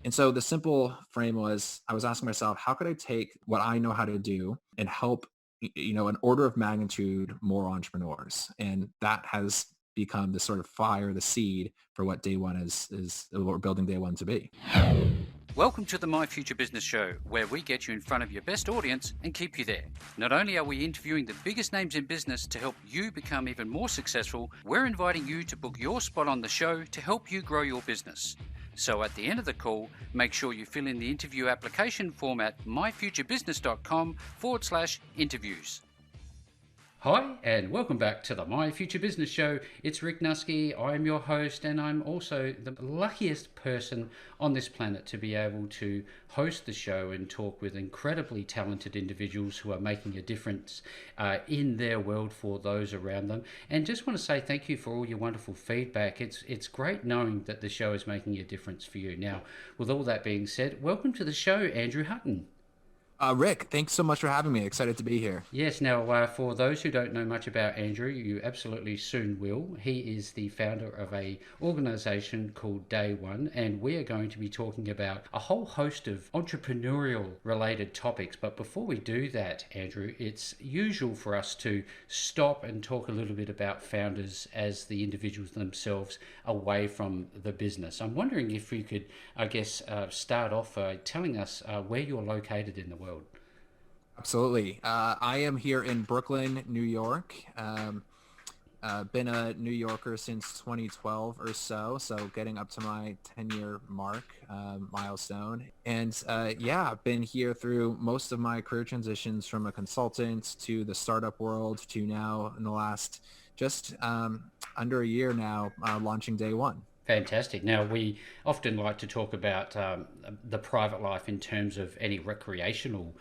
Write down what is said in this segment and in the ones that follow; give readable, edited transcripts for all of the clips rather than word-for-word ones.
And so the simple frame was I was asking myself, how could I take what I know how to do and help, an order of magnitude more entrepreneurs? And that has become the sort of fire, the seed for what day one is what we're building day one to be. Welcome to the My Future Business Show, where we get you in front of your best audience and keep you there. Not only are we interviewing the biggest names in business to help you become even more successful, we're inviting you to book your spot on the show to help you grow your business. So at the end of the call, make sure you fill in the interview application form at myfuturebusiness.com/interviews. Hi, and welcome back to the My Future Business Show. It's Rick Nusky. I'm your host, and I'm also the luckiest person on this planet to be able to host the show and talk with incredibly talented individuals who are making a difference in their world for those around them. And just want to say thank you for all your wonderful feedback. It's great knowing that the show is making a difference for you. Now, with all that being said, welcome to the show, Andrew Hutton. Rick, thanks so much for having me. Excited to be here. Yes, now for those who don't know much about Andrew, you absolutely soon will. He is the founder of a organization called Day One, and we are going to be talking about a whole host of entrepreneurial related topics. But before we do that, Andrew, it's usual for us to stop and talk a little bit about founders as the individuals themselves away from the business. I'm wondering if you could, start off by telling us where you're located in the world. Absolutely. I am here in Brooklyn, New York. Been a New Yorker since 2012 or so getting up to my 10-year mark, milestone. And I've been here through most of my career transitions from a consultant to the startup world to now in the last just under a year now, launching Day One. Fantastic. Now, we often like to talk about the private life in terms of any recreational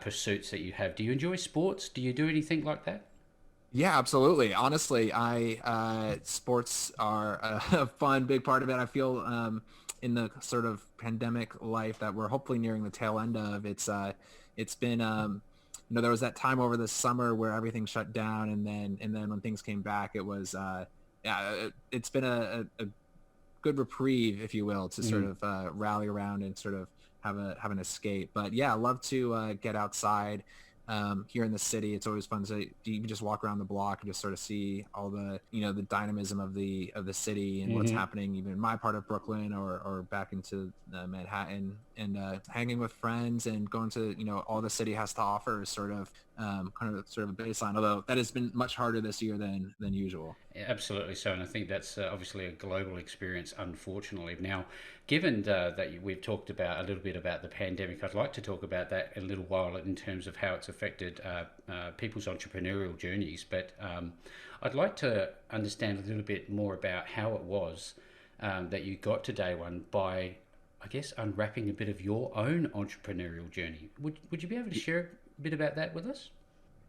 pursuits that you have. Do you enjoy sports? Do you do anything like that? Yeah, absolutely. Honestly, I sports are a fun big part of it. I feel in the sort of pandemic life that we're hopefully nearing the tail end of. It's been there was that time over the summer where everything shut down, and then when things came back, it was it's been a good reprieve, if you will, to sort of rally around and sort of have an escape. But yeah, I love to get outside here in the city. It's always fun to even just walk around the block and just sort of see all the the dynamism of the city and what's happening even in my part of Brooklyn or back into Manhattan, and hanging with friends and going to all the city has to offer is sort of a baseline, although that has been much harder this year than usual. Absolutely so, and I think that's obviously a global experience, unfortunately. Now, given we've talked about a little bit about the pandemic, I'd like to talk about that a little while in terms of how it's affected people's entrepreneurial journeys. But I'd like to understand a little bit more about how it was that you got to Day One by, I guess, unwrapping a bit of your own entrepreneurial journey. Would you be able to share a bit about that with us?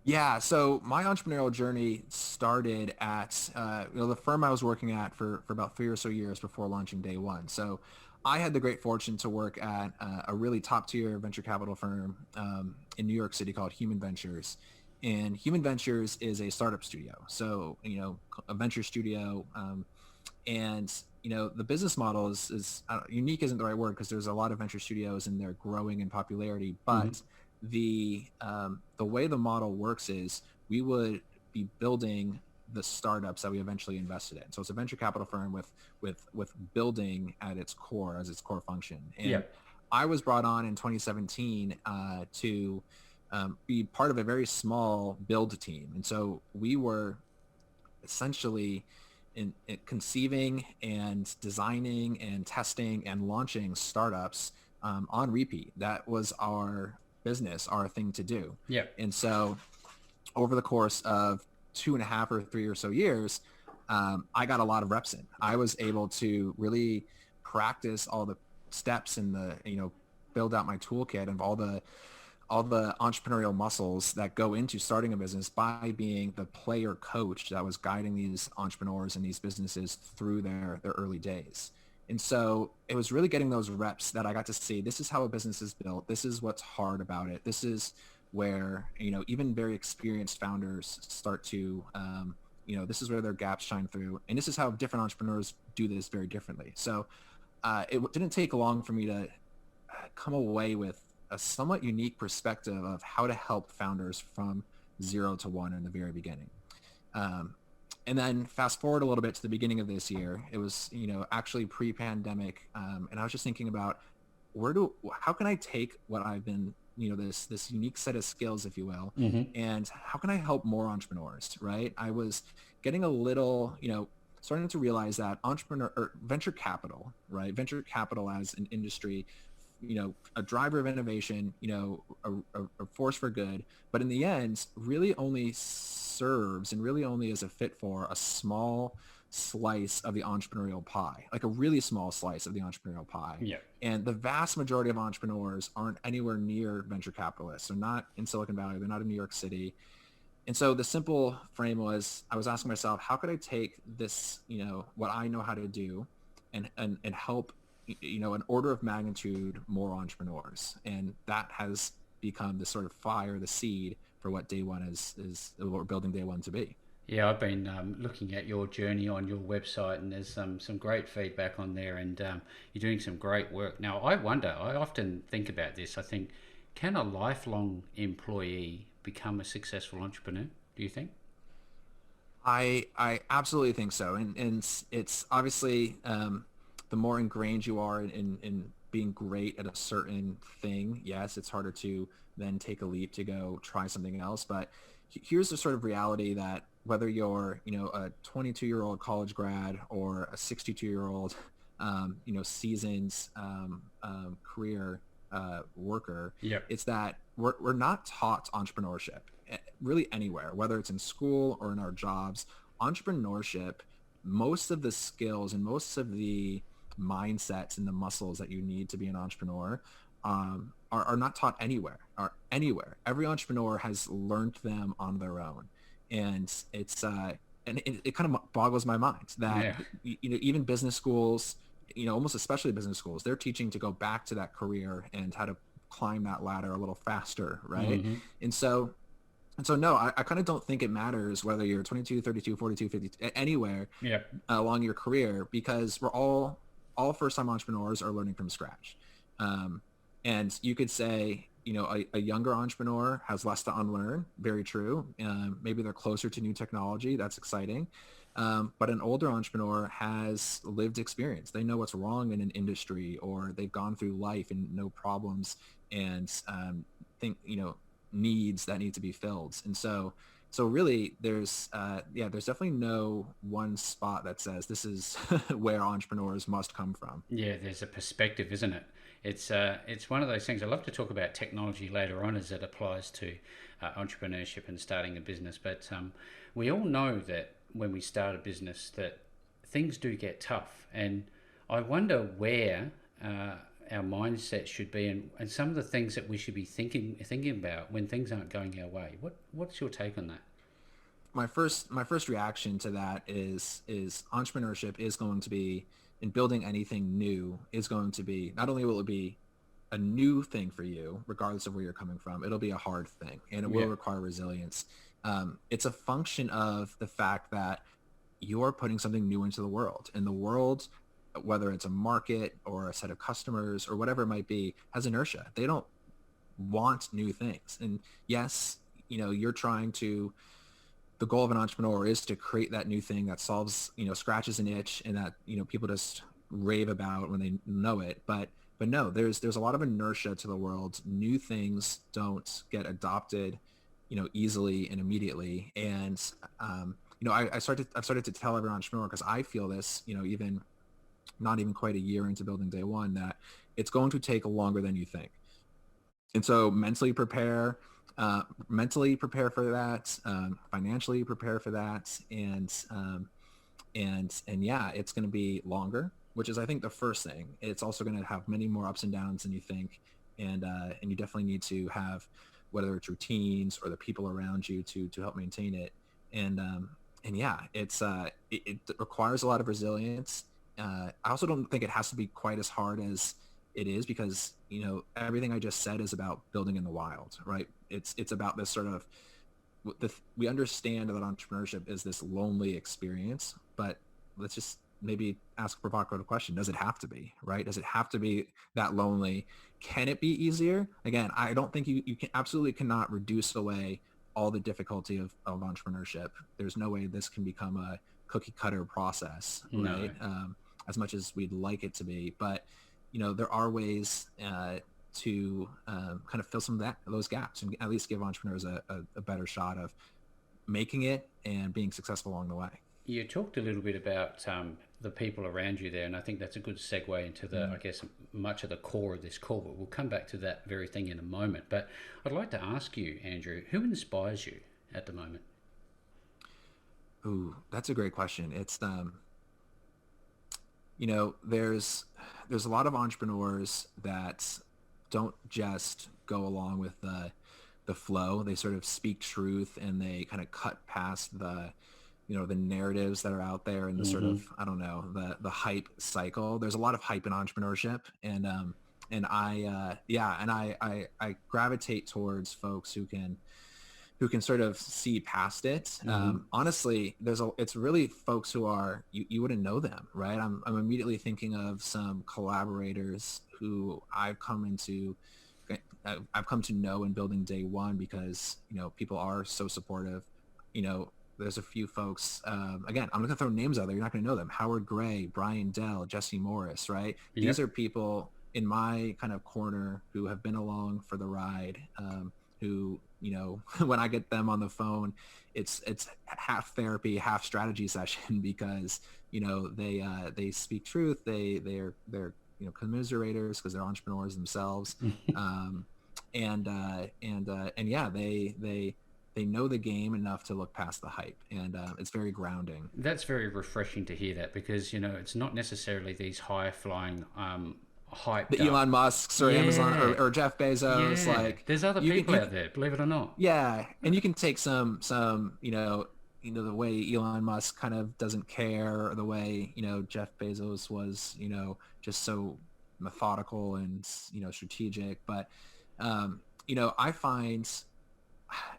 Yeah, so my entrepreneurial journey started at the firm I was working at for about 3 or so years before launching Day One. So I had the great fortune to work at a really top tier venture capital firm in New York City called Human Ventures. And Human Ventures is a startup studio. So, a venture studio. And the business model is unique isn't the right word because there's a lot of venture studios and they're growing in popularity, but the way the model works is we would be building the startups that we eventually invested in. So it's a venture capital firm with building at its core as its core function. And I was brought on in 2017 to be part of a very small build team. And so we were essentially in conceiving and designing and testing and launching startups on repeat. That was our business, our thing to do. Yeah. And so over the course of 2.5 or 3 or so years, I got a lot of reps in. I was able to really practice all the steps and build out my toolkit of all the entrepreneurial muscles that go into starting a business by being the player coach that was guiding these entrepreneurs and these businesses through their early days. And so it was really getting those reps that I got to see, this is how a business is built. This is what's hard about it. This is where, even very experienced founders start to, this is where their gaps shine through. And this is how different entrepreneurs do this very differently. So it didn't take long for me to come away with a somewhat unique perspective of how to help founders from 0 to 1 in the very beginning. Um, and then fast forward a little bit to the beginning of this year, it was, actually pre-pandemic. And I was just thinking about how can I take what I've been, this unique set of skills, if you will, Hmm. and how can I help more entrepreneurs, right? I was getting a little, starting to realize that entrepreneur or venture capital, right? Venture capital as an industry, a driver of innovation, a force for good, but in the end, really only serves and really only is a fit for a small slice of the entrepreneurial pie, like a really small slice of the entrepreneurial pie. Yeah. And the vast majority of entrepreneurs aren't anywhere near venture capitalists. They're not in Silicon Valley. They're not in New York City. And so the simple frame was, I was asking myself, how could I take this, what I know how to do and help, an order of magnitude more entrepreneurs. And that has become the sort of fire, the seed for what Day One is what we're building Day One to be. Yeah, I've been looking at your journey on your website, and there's some great feedback on there, and you're doing some great work. Now, I often think about this. I think, can a lifelong employee become a successful entrepreneur? Do you think? I absolutely think so, and it's obviously the more ingrained you are in being great at a certain thing, yes, it's harder to then take a leap to go try something else. But here's the sort of reality that whether you're a 22-year-old college grad or a 62-year-old seasoned career worker, Yep. it's that we're not taught entrepreneurship really anywhere, whether it's in school or in our jobs. Entrepreneurship, most of the skills and most of the mindsets and the muscles that you need to be an entrepreneur are not taught anywhere. Every entrepreneur has learned them on their own. And it kind of boggles my mind that, Yeah. even business schools, almost especially business schools, they're teaching to go back to that career and how to climb that ladder a little faster. Right. Hmm. And so no, I kind of don't think it matters whether you're 22, 32, 42, 50, anywhere Yep. along your career, because we're all first-time entrepreneurs are learning from scratch. Um, and you could say, a younger entrepreneur has less to unlearn. Very true. Maybe they're closer to new technology. That's exciting. But an older entrepreneur has lived experience. They know what's wrong in an industry, or they've gone through life and know problems and think, needs that need to be filled. And so really there's definitely no one spot that says this is where entrepreneurs must come from. Yeah, there's a perspective, isn't it? It's one of those things. I love to talk about technology later on as it applies to entrepreneurship and starting a business. But we all know that when we start a business, that things do get tough, and I wonder where our mindset should be, and some of the things that we should be thinking about when things aren't going our way. What's your take on that? My first reaction to that is entrepreneurship is going to be, in building anything new, is going to be, not only will it be a new thing for you regardless of where you're coming from, it'll be a hard thing and it will Yeah. require resilience. It's a function of the fact that you're putting something new into the world, and the world, whether it's a market or a set of customers or whatever it might be, has inertia. They don't want new things. And yes, you're trying to, the goal of an entrepreneur is to create that new thing that solves, scratches an itch and that, people just rave about when they know it. But no, there's a lot of inertia to the world. New things don't get adopted, easily and immediately. And, I've started to tell every entrepreneur, because I feel this, even not even quite a year into building Day One, that it's going to take longer than you think. And so mentally prepare for that, financially prepare for that. And yeah, it's going to be longer, which is, I think, the first thing. It's also going to have many more ups and downs than you think. And you definitely need to have, whether it's routines or the people around you to help maintain it. And yeah, it requires a lot of resilience. I also don't think it has to be quite as hard as it is, because everything I just said is about building in the wild, right? It's about this sort of, we understand that entrepreneurship is this lonely experience, but let's just maybe ask a provocative question. Does it have to be, right? Does it have to be that lonely? Can it be easier? Again, I don't think you can absolutely cannot reduce away all the difficulty of entrepreneurship. There's no way this can become a cookie cutter process, No. right? As much as we'd like it to be, but there are ways to kind of fill some of those gaps and at least give entrepreneurs a better shot of making it and being successful along the way. You talked a little bit about the people around you there, and I think that's a good segue into I guess, much of the core of this call, but we'll come back to that very thing in a moment. But I'd like to ask you, Andrew, who inspires you at the moment? Ooh, that's a great question. It's there's a lot of entrepreneurs that don't just go along with the flow. They sort of speak truth and they kind of cut past the narratives that are out there and the sort Mm-hmm. of, I don't know, the hype cycle. There's a lot of hype in entrepreneurship, and I gravitate towards folks who can sort of see past it. Mm-hmm. Honestly, it's really folks who are, you wouldn't know them, right? I'm immediately thinking of some collaborators who I've come to know in building Day One because, people are so supportive. There's a few folks, again, I'm going to throw names out there. You're not going to know them. Howard Gray, Brian Dell, Jesse Morris, right? These Yep. are people in my kind of corner who have been along for the ride, who, when I get them on the phone, it's half therapy, half strategy session because, they speak truth. They're commiserators because they're entrepreneurs themselves. Um, and yeah, they know the game enough to look past the hype, and it's very grounding. That's very refreshing to hear that because, it's not necessarily these high flying, hyped The up. Elon Musks or Amazon Yeah. or Jeff Bezos, Yeah. like There's other you can people you out there, believe it or not. yeah, and you can take some the way Elon Musk kind of doesn't care, or the way Jeff Bezos was just so methodical and strategic, but I find,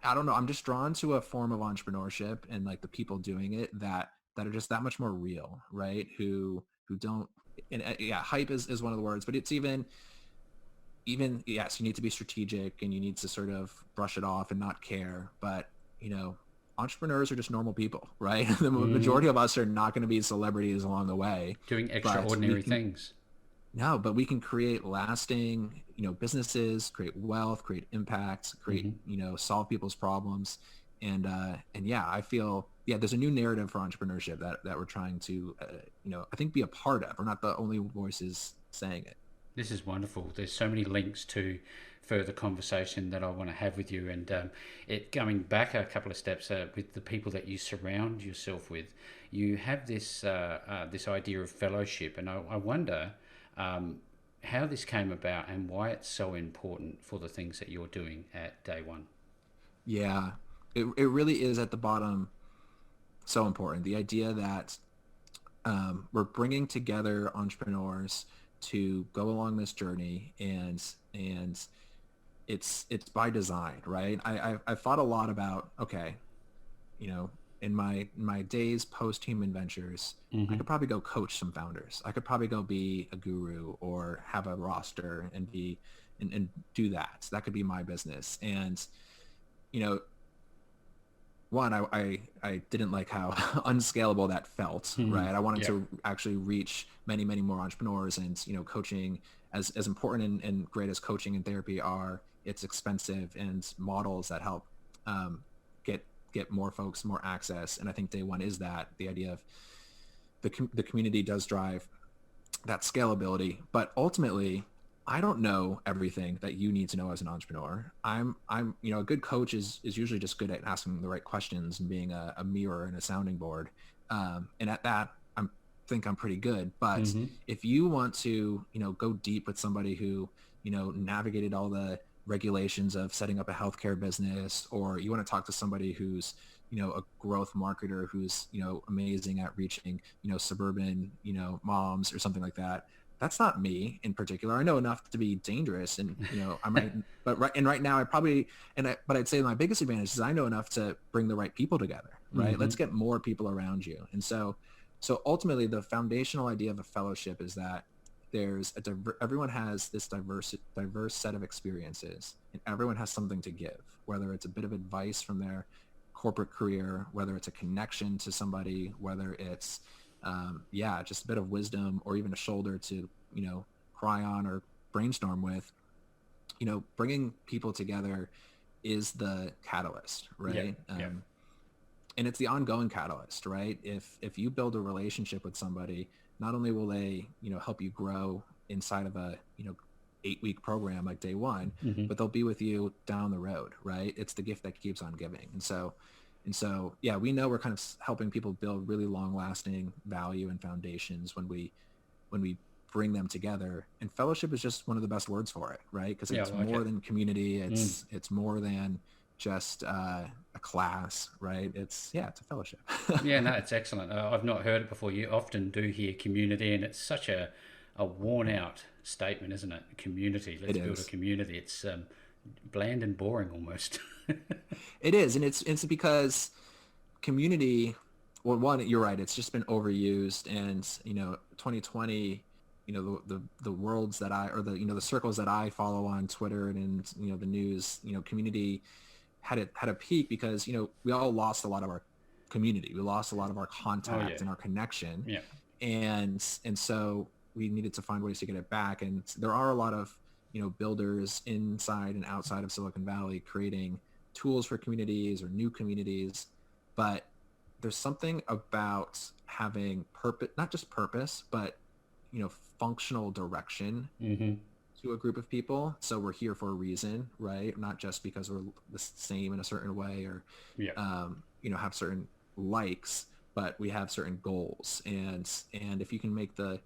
I don't know, I'm just drawn to a form of entrepreneurship and like the people doing it that are just that much more real, right? Who don't, and yeah, hype is one of the words, but it's even yes, you need to be strategic and you need to sort of brush it off and not care, but entrepreneurs are just normal people, right? The Mm. majority of us are not going to be celebrities along the way, Doing but we extraordinary can things. no, but we can create lasting, businesses, create wealth, create impact, create, Hmm. solve people's problems. And yeah, I feel, yeah, there's a new narrative for entrepreneurship that we're trying to, I think be a part of. We're not the only voices saying it. This is wonderful. There's so many links to further conversation that I want to have with you, and it going back a couple of steps with the people that you surround yourself with. You have this idea of fellowship, and I wonder um, how this came about and why it's so important for the things that you're doing at Day One. Yeah, it really is at the bottom so important. The idea that we're bringing together entrepreneurs to go along this journey, and it's by design, right? I've thought a lot about, okay, you know, in my days post Human Ventures, I Hmm. could probably go coach some founders. I could probably go be a guru or have a roster and and do that. So that could be my business. And you know, one, I didn't like how unscalable that felt, Hmm. right? I wanted Yep. to actually reach many more entrepreneurs, and coaching, as important and great as coaching and therapy are, it's expensive, and models that help um, get get more folks more access. And I think Day One is that the idea of the community does drive that scalability. But ultimately, I don't know everything that you need to know as an entrepreneur. I'm a good coach is usually just good at asking the right questions and being a mirror and a sounding board. And at that, think I'm pretty good. But Hmm. if you want to, go deep with somebody who, navigated all the regulations of setting up a healthcare business, or you want to talk to somebody who's, a growth marketer who's, amazing at reaching, suburban, moms or something like that. That's not me in particular. I know enough to be dangerous, and I might, but right now I probably, but I'd say my biggest advantage is I know enough to bring the right people together, right? Hmm. Let's get more people around you. And so So ultimately, the foundational idea of a fellowship is that everyone has this diverse set of experiences, and everyone has something to give, whether it's a bit of advice from their corporate career, whether it's a connection to somebody, whether it's just a bit of wisdom, or even a shoulder to cry on or brainstorm with. Bringing people together is the catalyst, Yeah. right? Yeah. And it's the ongoing catalyst, right? If you build a relationship with somebody, not only will they help you grow inside of a 8-week program like day one, Mm-hmm. but they'll be with you down the road, right? It's the gift that keeps on giving. And so yeah, we know we're kind of helping people build really long lasting value and foundations when we bring them together. And fellowship is just one of the best words for it, right? Because Yeah, I it's like more it. than community. It's more than just a class, right? It's a fellowship. Yeah, no, it's excellent. I've not heard it before. You often do hear community, and it's such a worn out statement, isn't it? Community. It Let's build a is. community. It's bland and boring almost. It is, and it's because community. Well, one, you're right. It's just been overused, and 2020. The worlds that I or the circles that I follow on Twitter and the news. Community had a peak because we all lost a lot of our community. We lost a lot of our Oh yeah, contact and our connection, yeah, and so we needed to find ways to get it back. And there are a lot of builders inside and outside of Silicon Valley creating tools for communities or new communities, but there's something about having purpose, not just purpose, but functional direction mm-hmm. to a group of people. So we're here for a reason, right? Not just because we're the same in a certain way or Yeah, have certain likes, but we have certain goals. And if you can make the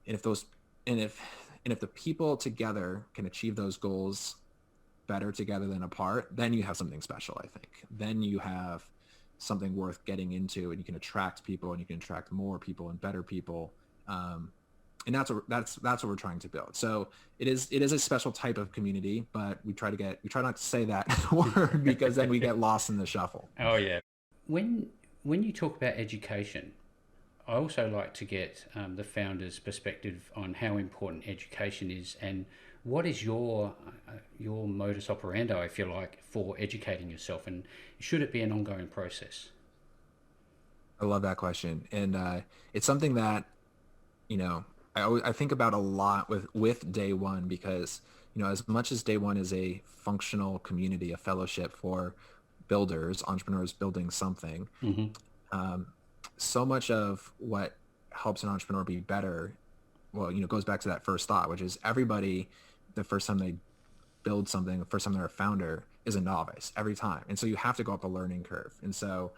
and if those and if the people together can achieve those goals better together than apart, then you have something special, I think. Then you have something worth getting into, and you can attract people, and you can attract more people and better people. And that's what we're trying to build. So it is a special type of community, but we try not to say that word because then we get lost in the shuffle. oh yeah. When you talk about education, I also like to get the founder's perspective on how important education is, and what is your modus operandi, if you like, for educating yourself, and should it be an ongoing process? I love that question, and it's something that I think about a lot with Day One, because as much as Day One is a functional community, a fellowship for builders, entrepreneurs building something, Mm-hmm. um, so much of what helps an entrepreneur be better, well, goes back to that first thought, which is everybody, the first time they build something, the first time they're a founder, is a novice every time. And so you have to go up a learning curve. And so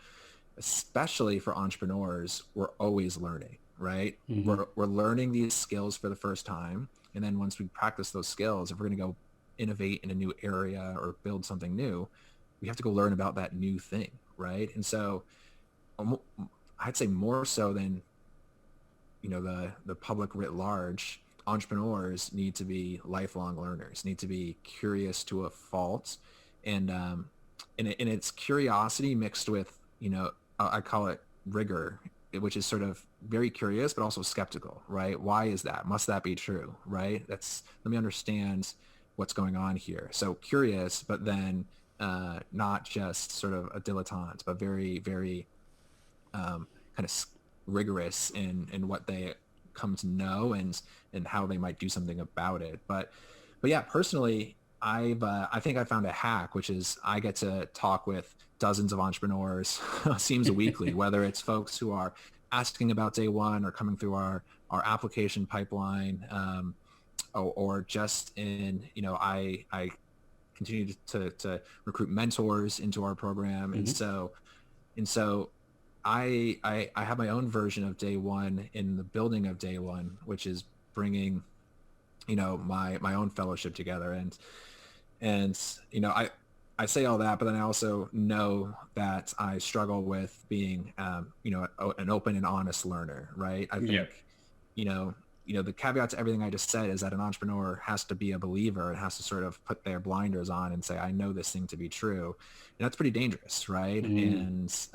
especially for entrepreneurs, we're always learning, right? Mm-hmm. We're learning these skills for the first time. And then once we practice those skills, if we're going to go innovate in a new area or build something new, we have to go learn about that new thing, right? And so I'd say more so than the public writ large, entrepreneurs need to be lifelong learners, need to be curious to a fault, and it's curiosity mixed with I call it rigor, which is sort of very curious but also skeptical, right? Why is that? Must that be true, right? Let me understand what's going on here. So curious, but then not just sort of a dilettante, but very, very kind of rigorous in what they come to know and how they might do something about it. But yeah, personally, I think I found a hack, which is I get to talk with dozens of entrepreneurs, seems weekly, whether it's folks who are asking about Day One or coming through our application pipeline, or just I continue to recruit mentors into our program, and Mm-hmm. so I have my own version of Day One in the building of Day One, which is bringing my own fellowship together, and I say all that, but then I also know that I struggle with being an open and honest learner, right? I Yeah. think you know the caveat to everything I just said is that an entrepreneur has to be a believer and has to sort of put their blinders on and say, I know this thing to be true. And that's pretty dangerous, right? Mm.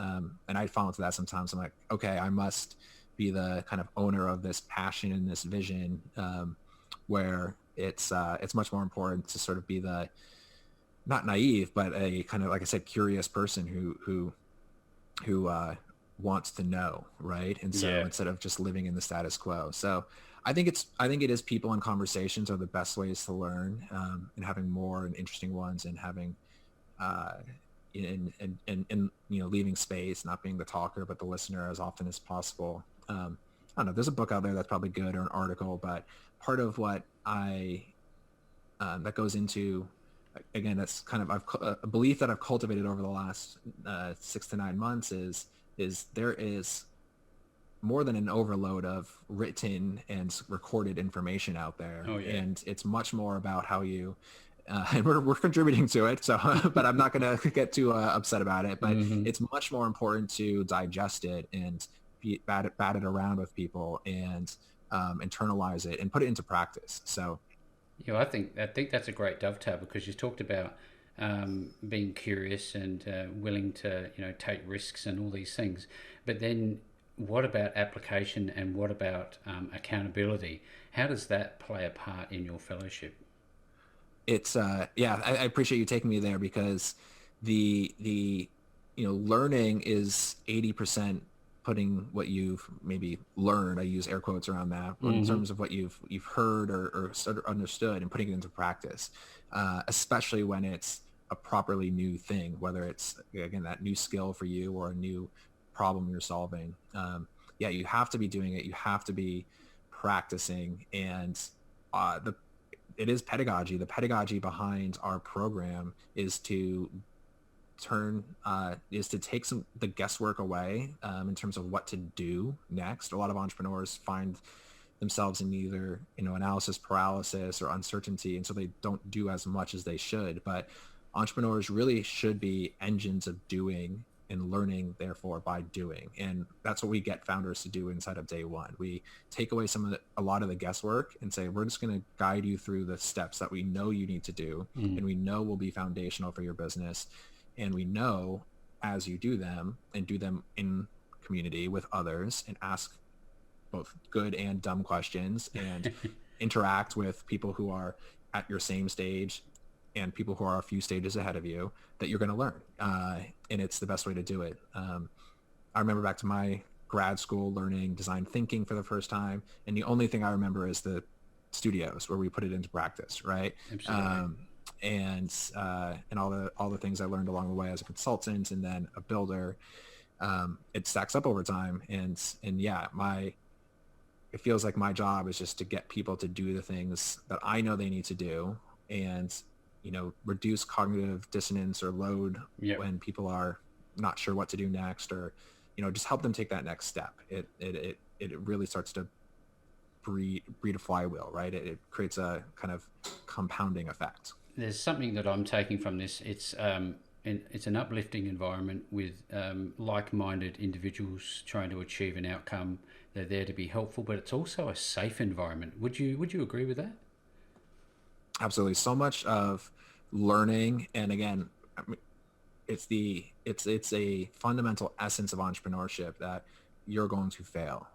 And I fall into that sometimes. I'm like, okay, I must be the kind of owner of this passion and this vision, where it's much more important to sort of be the, not naive, but a kind of, like I said, curious person who wants to know, right? And so Yeah. instead of just living in the status quo. So I think it is people and conversations are the best ways to learn, and having more and interesting ones, and having uh, and leaving space, not being the talker but the listener as often as possible. I don't know. There's a book out there that's probably good, or an article, but part of what that goes into, again, that's kind of a belief that I've cultivated over the last 6 to 9 months is there is more than an overload of written and recorded information out there, Oh yeah. and it's much more about how you and we're contributing to it, so but I'm not going to get too upset about it, but Hmm. it's much more important to digest it and bat it around with people, and internalize it and put it into practice. So Yeah, I think that's a great dovetail because you talked about being curious and willing to take risks and all these things, but then what about application and what about accountability? How does that play a part in your fellowship? it's yeah, I appreciate you taking me there, because the learning is 80% putting what you've maybe learned, I use air quotes around that, but in Hmm. terms of what you've heard, or sort of understood, and putting it into practice, especially when it's a properly new thing, whether it's, again, that new skill for you or a new problem you're solving. Yeah, you have to be doing it, you have to be practicing. And the it is pedagogy. The pedagogy behind our program is to take some the guesswork away, in terms of what to do next. A lot of entrepreneurs find themselves in either analysis paralysis or uncertainty, and so they don't do as much as they should. But entrepreneurs really should be engines of doing and learning, therefore, by doing. And that's what we get founders to do inside of Day One. We take away a lot of the guesswork and say, we're just going to guide you through the steps that we know you need to do, Mm. and we know will be foundational for your business. And we know, as you do them and do them in community with others, and ask both good and dumb questions, and interact with people who are at your same stage and people who are a few stages ahead of you, that you're going to learn. And it's the best way to do it. I remember back to my grad school learning design thinking for the first time, and the only thing I remember is the studios where we put it into practice, right? Absolutely. Um, and all the things I learned along the way as a consultant and then a builder. It stacks up over time, and yeah, it feels like my job is just to get people to do the things that I know they need to do, and reduce cognitive dissonance or load Yep. when people are not sure what to do next, or just help them take that next step. It really starts to breed a flywheel, right? It creates a kind of compounding effect. There's something that I'm taking from this. It's an uplifting environment with like-minded individuals trying to achieve an outcome. They're there to be helpful, but it's also a safe environment. Would you agree with that? Absolutely. So much of learning, and again, I mean, it's a fundamental essence of entrepreneurship that you're going to fail.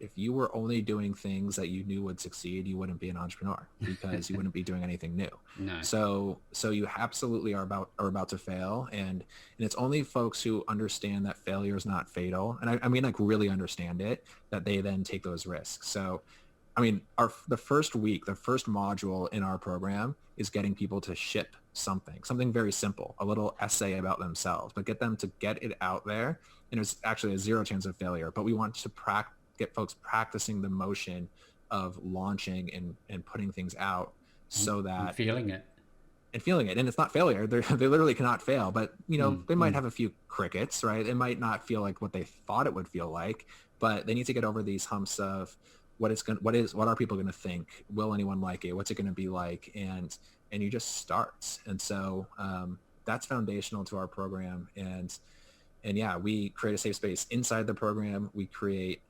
If you were only doing things that you knew would succeed, you wouldn't be an entrepreneur, because you wouldn't be doing anything new. No. So you absolutely are about to fail, and it's only folks who understand that failure is not fatal, and I mean, like, really understand it, that they then take those risks. So I mean, the first week, the first module in our program is getting people to ship something very simple, a little essay about themselves, but get them to get it out there. And there's actually a zero chance of failure, but we want to get folks practicing the motion of launching and putting things out, I'm, so I'm that, feeling it. and feeling it. And it's not failure. They literally cannot fail, but Mm, they might mm. have a few crickets, right? It might not feel like what they thought it would feel like, but they need to get over these humps of what are people going to think? Will anyone like it? What's it going to be like? And you just start. And so, that's foundational to our program. And yeah, we create a safe space inside the program. We create,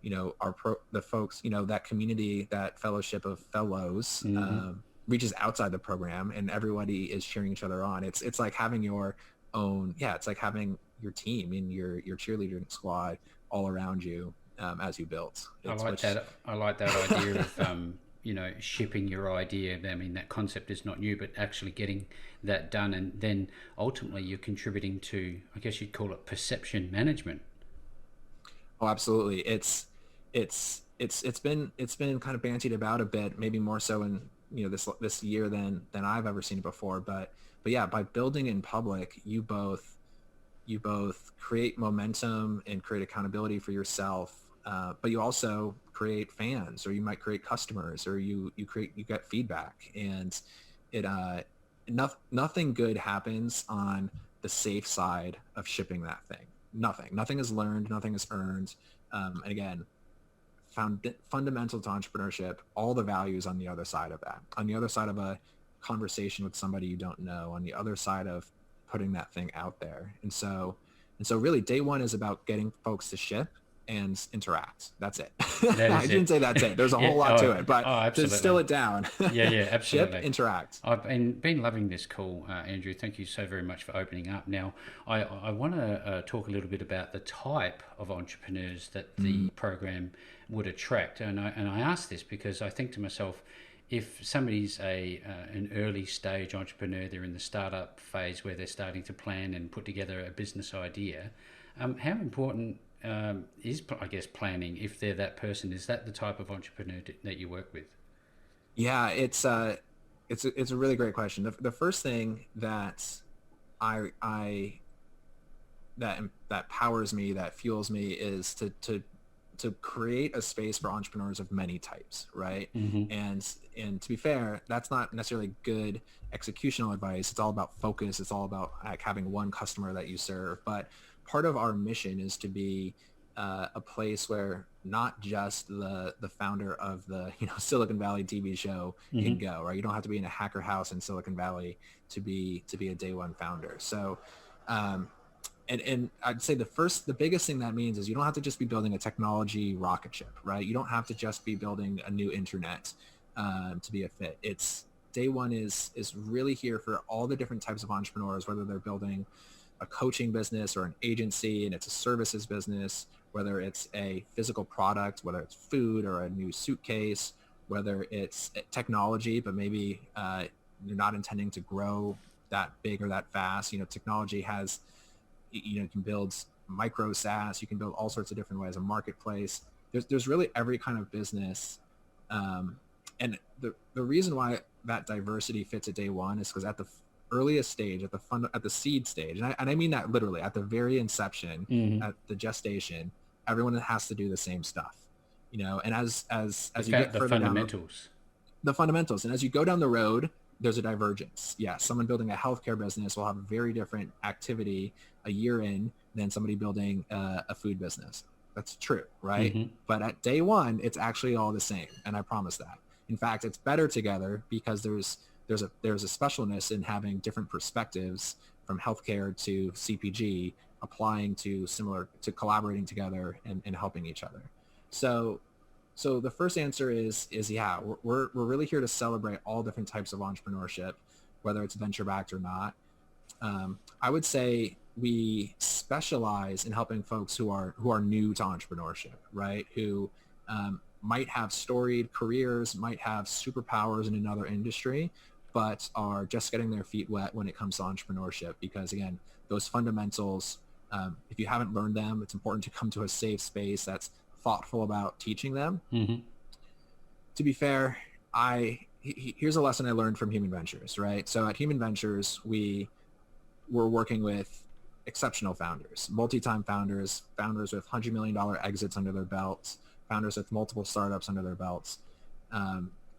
the folks, that community, that fellowship of fellows, Mm-hmm. reaches outside the program, and everybody is cheering each other on. It's like having your own, it's like having your team and your cheerleading squad all around you, as you build. I It's like which that. I like that idea of shipping your idea. I mean, that concept is not new, but actually getting that done, and then ultimately you're contributing to, I guess you'd call it perception management. Oh, absolutely. It's been kind of bantied about a bit, maybe more so in this year than I've ever seen it before. But yeah, by building in public, you both create momentum and create accountability for yourself, but you also create fans, or you might create customers, or you get feedback, and it nothing good happens on the safe side of shipping that thing. Nothing is learned, nothing is earned. And again, fundamental to entrepreneurship, all the values on the other side of that, on the other side of a conversation with somebody you don't know, on the other side of putting that thing out there. And so really day one is about getting folks to ship and interact. That's it. That I is didn't it. say that's it. There's a Yeah. whole lot to it, but Oh, to distill absolutely. it down, Yeah, yeah, ship, absolutely. interact. I've been loving this call, Andrew. Thank you so very much for opening up. Now, I want to talk a little bit about the type of entrepreneurs that the program would attract, and I ask this because I think to myself, if somebody's an early stage entrepreneur, they're in the startup phase where they're starting to plan and put together a business idea. How important is, I guess, planning if they're that person? Is that the type of entrepreneur that you work with? Yeah, it's a really great question. The first thing I that powers me, that fuels me, is to create a space for entrepreneurs of many types, right? Mm-hmm. And to be fair, that's not necessarily good executional advice. It's all about focus. It's all about like having one customer that you serve. But part of our mission is to be a place where not just the founder of the Silicon Valley TV show can Mm-hmm. go, right? You don't have to be in a hacker house in Silicon Valley to be a day one founder. So um, and I'd say the biggest thing that means is you don't have to just be building a technology rocket ship, right? You don't have to just be building a new internet to be a fit. It's day one is really here for all the different types of entrepreneurs, whether they're building a coaching business or an agency and it's a services business, whether it's a physical product, whether it's food or a new suitcase, whether it's technology, but maybe you're not intending to grow that big or that fast. Technology has, you can build micro SaaS, you can build all sorts of different ways, a marketplace. There's really every kind of business. And the reason why that diversity fits at day one is because at the earliest stage, at the seed stage, and I mean that literally, at the very inception, Mm-hmm. at the gestation, everyone has to do the same stuff, and as you get The further down fundamentals. the fundamentals. And as you go down the road, there's a divergence. Yeah, someone building a healthcare business will have a very different activity a year in than somebody building a food business. That's true, right? Mm-hmm. But at day one, it's actually all the same, and I promise that. In fact, it's better together because there's a specialness in having different perspectives from healthcare to CPG, applying to collaborating together and helping each other. So so the first answer is yeah, we're really here to celebrate all different types of entrepreneurship, whether it's venture backed or not. I would say we specialize in helping folks who are new to entrepreneurship, right? Who might have storied careers, might have superpowers in another industry, but are just getting their feet wet when it comes to entrepreneurship. Because again, those fundamentals, if you haven't learned them, it's important to come to a safe space that's thoughtful about teaching them. Mm-hmm. To be fair, here's a lesson I learned from Human Ventures, right? So at Human Ventures, we were working with exceptional founders, multi-time founders with $100 million exits under their belts, founders with multiple startups under their belts.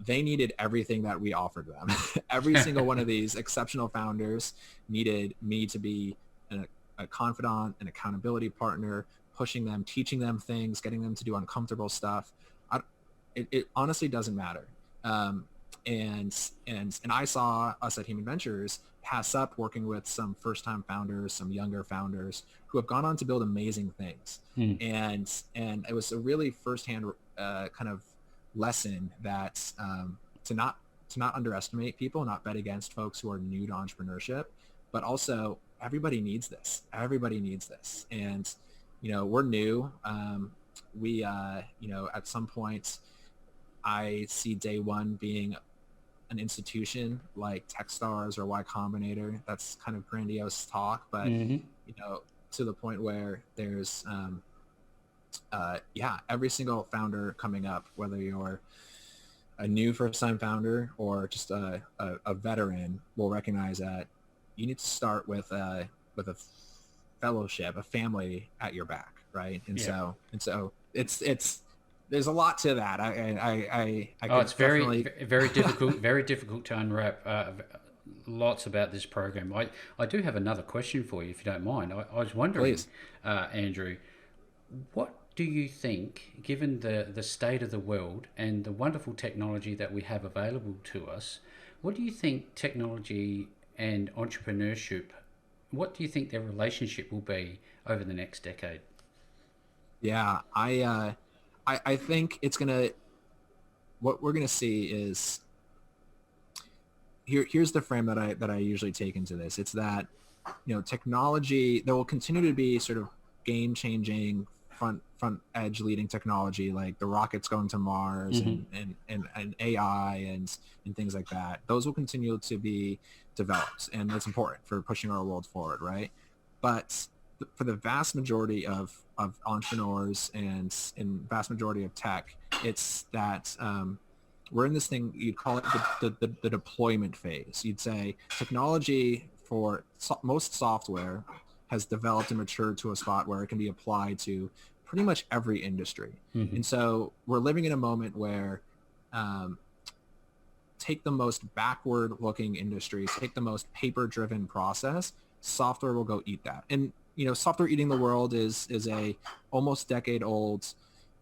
They needed everything that we offered them. Every single one of these exceptional founders needed me to be a confidant, an accountability partner, pushing them, teaching them things, getting them to do uncomfortable stuff. It honestly doesn't matter. And I saw us at Human Ventures pass up working with some first-time founders, some younger founders who have gone on to build amazing things. Mm. And it was a really firsthand kind of lesson that to not underestimate people, not bet against folks who are new to entrepreneurship, but also everybody needs this. Everybody needs this. And we're new. We at some point, I see day one being an institution like Techstars or Y Combinator. That's kind of grandiose talk, but Mm-hmm. to the point where there's every single founder coming up, whether you're a new first-time founder or just a veteran, will recognize that you need to start with a fellowship, a family at your back, right? And Yeah. so it's there's a lot to that. I Oh, could it's definitely. very difficult, very difficult to unwrap lots about this program. I do have another question for you, if you don't mind. I was wondering, Please. Andrew, what do you think, given the state of the world and the wonderful technology that we have available to us, what do you think technology and entrepreneurship, what do you think their relationship will be over the next decade? Yeah, I think it's gonna what we're gonna see is here's the frame that I usually take into this. It's that technology, there will continue to be sort of game changing front edge leading technology, like the rockets going to Mars Mm-hmm. and AI and things like that. Those will continue to be developed, and that's important for pushing our world forward, right? But for the vast majority of entrepreneurs and vast majority of tech, it's that we're in this thing, you'd call it the deployment phase. You'd say technology for most software has developed and matured to a spot where it can be applied to pretty much every industry. Mm-hmm. And so we're living in a moment where um, take the most backward looking industries, take the most paper driven process, software will go eat that. And software eating the world is a almost decade old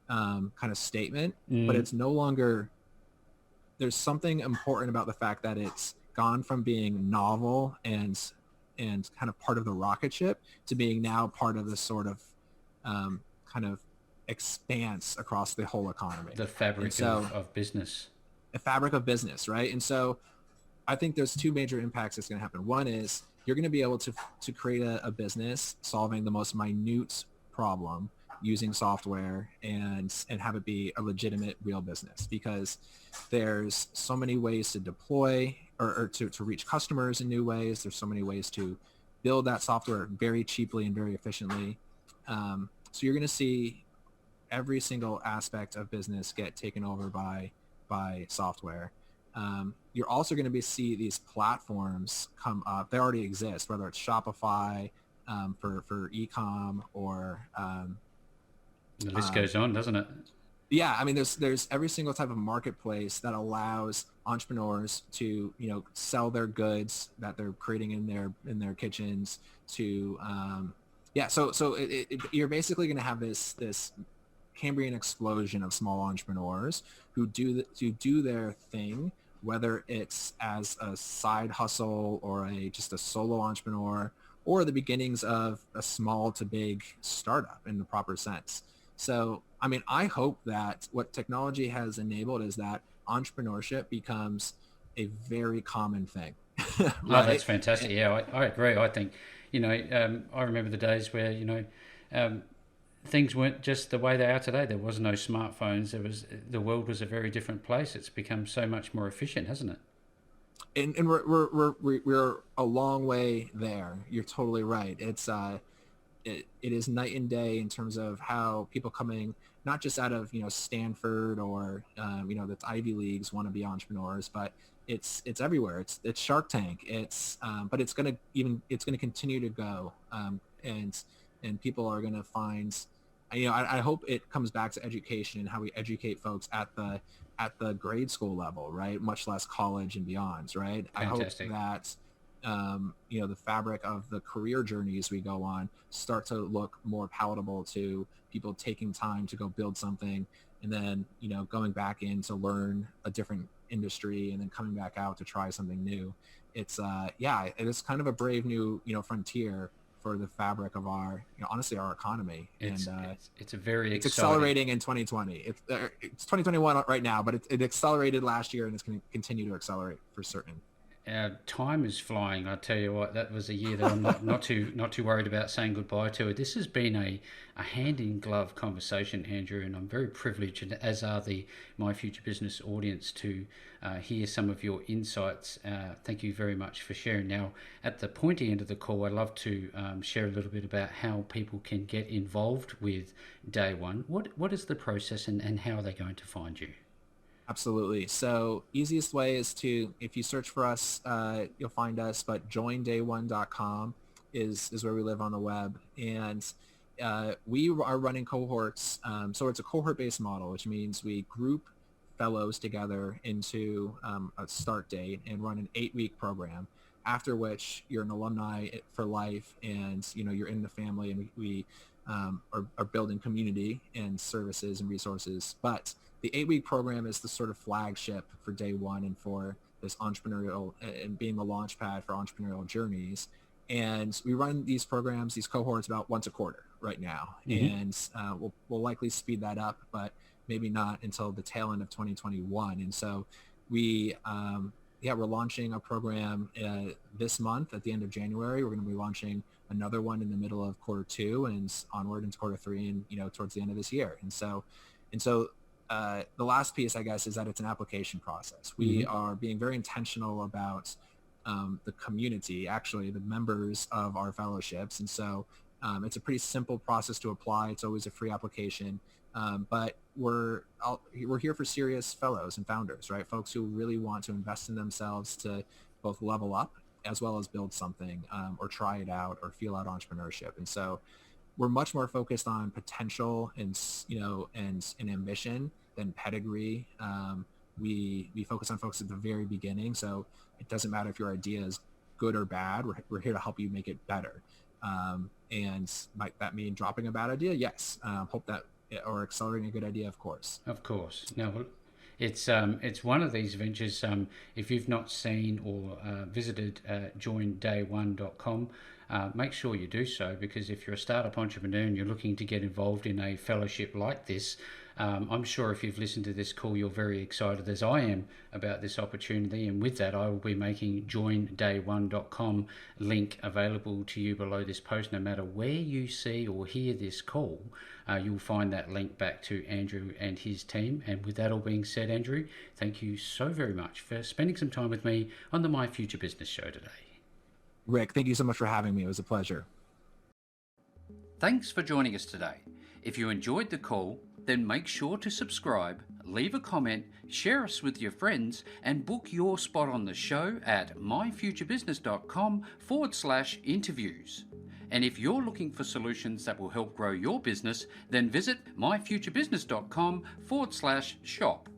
kind of statement, but Mm. it's no longer. There's something important about the fact that it's gone from being novel and kind of part of the rocket ship to being now part of this sort of kind of expanse across the whole economy. The And fabric so of business. a fabric of business, right? And so I think there's two major impacts that's going to happen. One is you're going to be able to create a business solving the most minute problem using software and have it be a legitimate real business, because there's so many ways to deploy or to reach customers in new ways. There's so many ways to build that software very cheaply and very efficiently. So you're going to see every single aspect of business get taken over by software. You're also going to see these platforms come up. They already exist, whether it's Shopify for e-com or The list um, goes on, doesn't it? yeah. I mean, there's every single type of marketplace that allows entrepreneurs to sell their goods that they're creating in their kitchens to yeah. So you're basically going to have this Cambrian explosion of small entrepreneurs who do their thing, whether it's as a side hustle or just a solo entrepreneur, or the beginnings of a small to big startup in the proper sense. So, I mean, I hope that what technology has enabled is that entrepreneurship becomes a very common thing, Oh, that's right? fantastic. Yeah, I agree. I think, I remember the days where, um, things weren't just the way they are today. There was no smartphones. The world was a very different place. It's become so much more efficient, hasn't it? And we're a long way there. You're totally right. It is night and day in terms of how people coming not just out of Stanford or the Ivy Leagues want to be entrepreneurs, but it's everywhere. It's Shark Tank. But it's gonna continue to go, and people are gonna find. I hope it comes back to education and how we educate folks at the grade school level, right? Much less college and beyond, right? I hope Fantastic. that the fabric of the career journeys we go on start to look more palatable to people taking time to go build something and then going back in to learn a different industry and then coming back out to try something new. It's it is kind of a brave new frontier for the fabric of our honestly our economy. It's a very it's exciting. Accelerating in 2020. It's 2021 right now, but it accelerated last year and it's going to continue to accelerate for certain. Time is flying. I tell you what, that was a year that I'm not too worried about saying goodbye to it. This has been a hand in glove conversation, Andrew, and I'm very privileged, and as are the My Future Business audience, to hear some of your insights. Thank you very much for sharing. Now, at the pointy end of the call, I'd love to share a little bit about how people can get involved with Day One. What is the process, and how are they going to find you? Absolutely. So easiest way is to, if you search for us, you'll find us, but joinday1.com is where we live on the web. And we are running cohorts. So it's a cohort-based model, which means we group fellows together into a start date and run an 8-week program, after which you're an alumni for life and, you're in the family, and we are building community and services and resources. But the 8-week program is the sort of flagship for Day One and for this entrepreneurial and being the launch pad for entrepreneurial journeys. And we run these programs, these cohorts, about once a quarter right now. And we'll likely speed that up, but maybe not until the tail end of 2021. And so we're launching a program this month at the end of January. We're going to be launching another one in the middle of quarter 2 and onward into quarter 3 and towards the end of this year. And so the last piece, I guess, is that it's an application process. We are being very intentional about the community, actually the members of our fellowships. And so it's a pretty simple process to apply. It's always a free application. But we're here for serious fellows and founders, right? Folks who really want to invest in themselves to both level up as well as build something or try it out or feel out entrepreneurship. And so we're much more focused on potential and ambition than pedigree. We focus on folks at the very beginning. So it doesn't matter if your idea is good or bad. We're here to help you make it better. And might that mean dropping a bad idea? Yes. Hope that, or accelerating a good idea, of course. Of course. No, it's one of these ventures. If you've not seen or visited joinday1.com, make sure you do so, because if you're a startup entrepreneur and you're looking to get involved in a fellowship like this, I'm sure if you've listened to this call, you're very excited, as I am, about this opportunity. And with that, I will be making joinday1.com link available to you below this post. No matter where you see or hear this call, you'll find that link back to Andrew and his team. And with that all being said, Andrew, thank you so very much for spending some time with me on the My Future Business show today. Rick, thank you so much for having me. It was a pleasure. Thanks for joining us today. If you enjoyed the call, then make sure to subscribe, leave a comment, share us with your friends, and book your spot on the show at myfuturebusiness.com/interviews. And if you're looking for solutions that will help grow your business, then visit myfuturebusiness.com/shop.